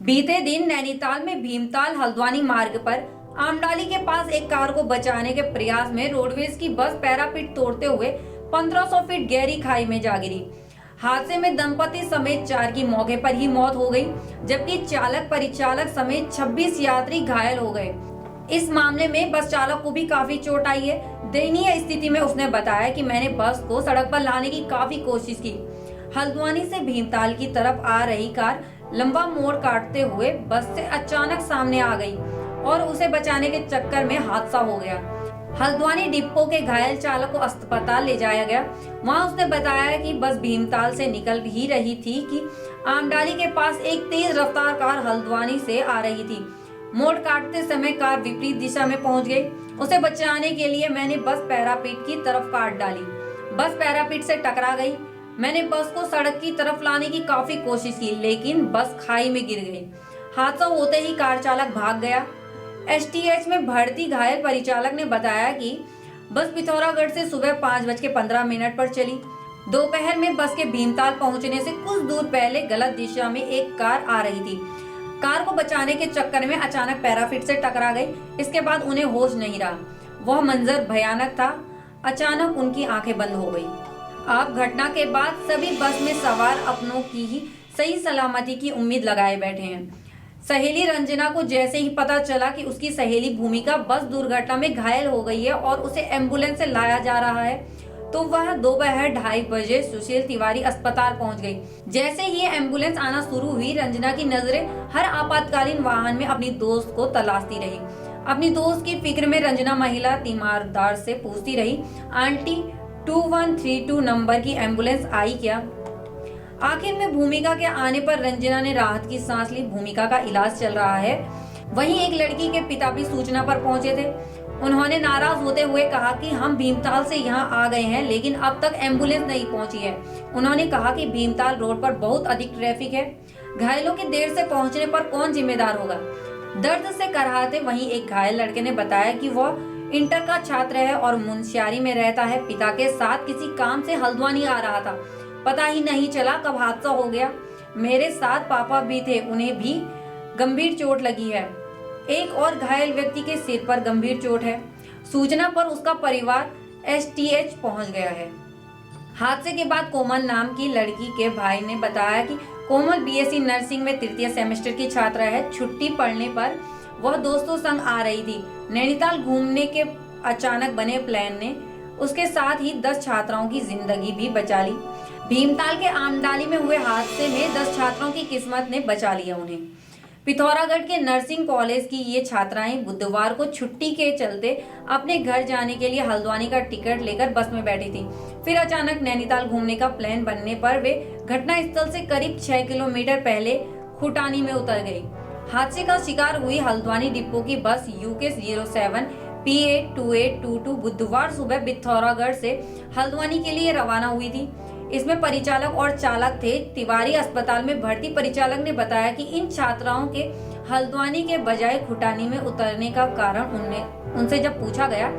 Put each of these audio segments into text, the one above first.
बीते दिन नैनीताल में भीमताल हल्द्वानी मार्ग पर आमडाली के पास एक कार को बचाने के प्रयास में रोडवेज की बस पैरापिट तोड़ते हुए 1500 फीट गहरी खाई में जा गिरी। हादसे में दंपति समेत 4 की मौके पर ही मौत हो गई, जबकि चालक परिचालक समेत 26 यात्री घायल हो गए। इस मामले में बस चालक को भी काफी चोट आई है। दयनीय स्थिति में उसने बताया कि मैंने बस को सड़क पर लाने की काफी कोशिश की। हल्द्वानी से भीमताल की तरफ आ रही कार लंबा मोड़ काटते हुए बस से अचानक सामने आ गई और उसे बचाने के चक्कर में हादसा हो गया। हल्द्वानी डिपो के घायल चालक को अस्पताल ले जाया गया। वहां उसने बताया कि बस भीमताल से निकल ही रही थी कि आमडाली के पास एक तेज रफ्तार कार हल्द्वानी से आ रही थी। मोड़ काटते समय कार विपरीत दिशा में पहुंच गई। उसे बचाने के लिए मैंने बस पैरापीट की तरफ काट डाली। बस पैरापीट से टकरा गई। मैंने बस को सड़क की तरफ लाने की काफी कोशिश की, लेकिन बस खाई में गिर गई। हादसा होते ही कार चालक भाग गया। एसटीएच में भर्ती घायल परिचालक ने बताया कि बस पिथौरागढ़ से सुबह 5:15 पर चली। दोपहर में बस के भीमताल पहुंचने से कुछ दूर पहले गलत दिशा में एक कार आ रही थी। कार को बचाने के चक्कर में अचानक पैराफिट से टकरा गई। इसके बाद उन्हें होश नहीं रहा। वह मंजर भयानक था। अचानक उनकी आंखें बंद हो गई। अब घटना के बाद सभी बस में सवार अपनों की ही सही सलामती की उम्मीद लगाए बैठे हैं। सहेली रंजना को जैसे ही पता चला कि उसकी सहेली भूमिका बस दुर्घटना में घायल हो गई है और उसे एम्बुलेंस से लाया जा रहा है, तो वह दोपहर 2:30 बजे सुशील तिवारी अस्पताल पहुंच गई। जैसे ही एम्बुलेंस आना शुरू हुई, रंजना की नजरें हर आपातकालीन वाहन में अपनी दोस्त को तलाशती रही। अपनी दोस्त की फिक्र में रंजना महिला तीमारदार से पूछती रही, आंटी 2132 नंबर की एम्बुलेंस आई क्या? आखिर में भूमिका के आने पर रंजना ने राहत की सांस ली। भूमिका का इलाज चल रहा है। वहीं एक लड़की के पिता भी सूचना पर पहुंचे थे। उन्होंने नाराज होते हुए कहा कि हम भीमताल से यहां आ गए हैं, लेकिन अब तक एम्बुलेंस नहीं पहुंची है। उन्होंने कहा कि भीमताल रोड पर बहुत अधिक ट्रैफिक है। घायलों के देर से पहुंचने पर कौन जिम्मेदार होगा? दर्द से कराहते वहीं एक घायल लड़के ने बताया कि वह इंटर का छात्र है और मुंशियारी में रहता है। पिता के साथ किसी काम से हल्द्वानी आ रहा था। पता ही नहीं चला कब हादसा हो गया। मेरे साथ पापा भी थे, उन्हें भी गंभीर चोट लगी है। एक और घायल व्यक्ति के सिर पर गंभीर चोट है। सूचना पर उसका परिवार एसटीएच पहुंच गया है। हादसे के बाद कोमल नाम की लड़की के भाई ने बताया कि कोमल बीएससी नर्सिंग में 3य सेमेस्टर की छात्रा है। छुट्टी पड़ने पर वह दोस्तों संग आ रही थी। नैनीताल घूमने के अचानक बने प्लान ने उसके साथ ही 10 छात्राओं की जिंदगी भी बचा ली। भीमताल के आमडाली में हुए हादसे में 10 छात्रों की किस्मत ने बचा लिया उन्हें। पिथौरागढ़ के नर्सिंग कॉलेज की ये छात्राएं बुधवार को छुट्टी के चलते अपने घर जाने के लिए हल्द्वानी का टिकट लेकर बस में बैठी थी। फिर अचानक नैनीताल घूमने का प्लान बनने पर वे घटना स्थल से करीब 6 किलोमीटर पहले खुटानी में उतर गई। हादसे का शिकार हुई हल्द्वानी डिपो की बस UK 07 PA2822 बुधवार सुबह पिथौरागढ़ से हल्द्वानी के लिए रवाना हुई थी। इसमें परिचालक और चालक थे। तिवारी अस्पताल में भर्ती परिचालक ने बताया कि इन छात्राओं के हल्द्वानी के बजाय खुटानी में उतरने का कारण उनसे जब पूछा गया,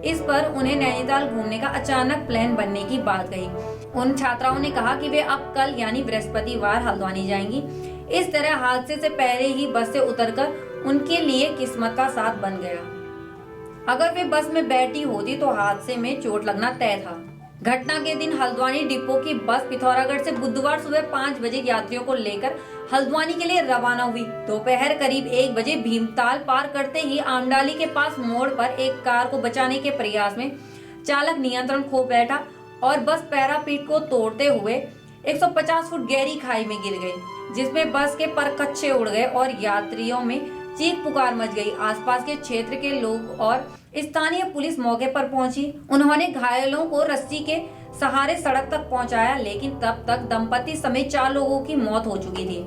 इस पर उन्हें नैनीताल घूमने का अचानक प्लान बनने की बात कही। उन छात्राओं ने कहा कि वे अब कल यानी बृहस्पतिवार हल्द्वानी जाएंगी। इस तरह हादसे से पहले ही बस से उतरकर उनके लिए किस्मत का साथ बन गया। अगर वे बस में बैठी होती तो हादसे में चोट लगना तय था। घटना के दिन हल्द्वानी डिपो की बस पिथौरागढ़ से बुधवार सुबह 5 बजे यात्रियों को लेकर हल्द्वानी के लिए रवाना हुई। दोपहर करीब 1 बजे भीमताल पार करते ही आमडाली के पास मोड़ पर एक कार को बचाने के प्रयास में चालक नियंत्रण खो बैठा और बस पैरापीट को तोड़ते हुए 150 फुट गहरी खाई में गिर गई, जिसमें बस के परखच्चे उड़ गए और यात्रियों में चीख पुकार मच गई। आसपास के क्षेत्र के लोग और स्थानीय पुलिस मौके पर पहुंची। उन्होंने घायलों को रस्सी के सहारे सड़क तक पहुंचाया, लेकिन तब तक दंपति समेत 4 लोगों की मौत हो चुकी थी।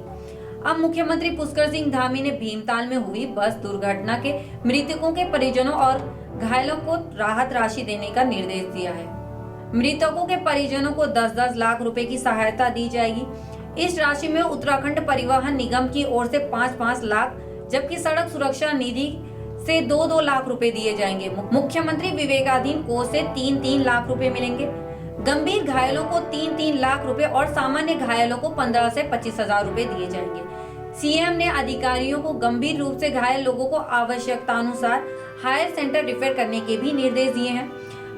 अब मुख्यमंत्री पुष्कर सिंह धामी ने भीमताल में हुई बस दुर्घटना के मृतकों के परिजनों और घायलों को राहत राशि देने का निर्देश दिया है। मृतकों के परिजनों को 10-10 लाख रुपए की सहायता दी जाएगी। इस राशि में उत्तराखंड परिवहन निगम की ओर से 5-5 लाख, जबकि सड़क सुरक्षा निधि से 2-2 लाख रुपए दिए जाएंगे। मुख्यमंत्री विवेकाधीन कोष से 3-3 लाख रुपए मिलेंगे। गंभीर घायलों को 3-3 लाख रुपए और सामान्य घायलों को 15 से 25 हजार रुपए दिए जाएंगे। सीएम ने अधिकारियों को गंभीर रूप से घायल लोगों को आवश्यकतानुसार हायर सेंटर रिफर करने के भी निर्देश दिए हैं।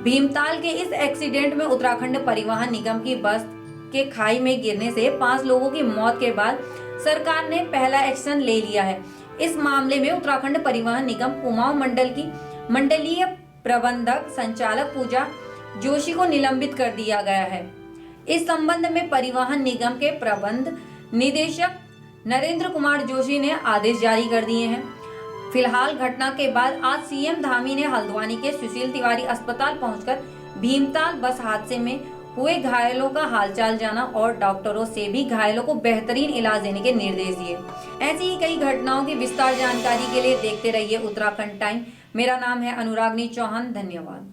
भीमताल के इस एक्सीडेंट में उत्तराखंड परिवहन निगम की बस के खाई में गिरने से 5 लोगों की मौत के बाद सरकार ने पहला एक्शन ले लिया है। इस मामले में उत्तराखंड परिवहन निगम कुमाऊं मंडल की मंडलीय प्रबंधक संचालक पूजा जोशी को निलंबित कर दिया गया है। इस संबंध में परिवहन निगम के प्रबंध निदेशक नरेंद्र कुमार जोशी ने आदेश जारी कर दिए हैं। फिलहाल घटना के बाद आज सीएम धामी ने हल्द्वानी के सुशील तिवारी अस्पताल पहुंचकर भीमताल बस हादसे में हुए घायलों का हालचाल जाना और डॉक्टरों से भी घायलों को बेहतरीन इलाज देने के निर्देश दिए। ऐसी ही कई घटनाओं की विस्तार जानकारी के लिए देखते रहिए उत्तराखंड टाइम। मेरा नाम है अनुरागनी चौहान। धन्यवाद।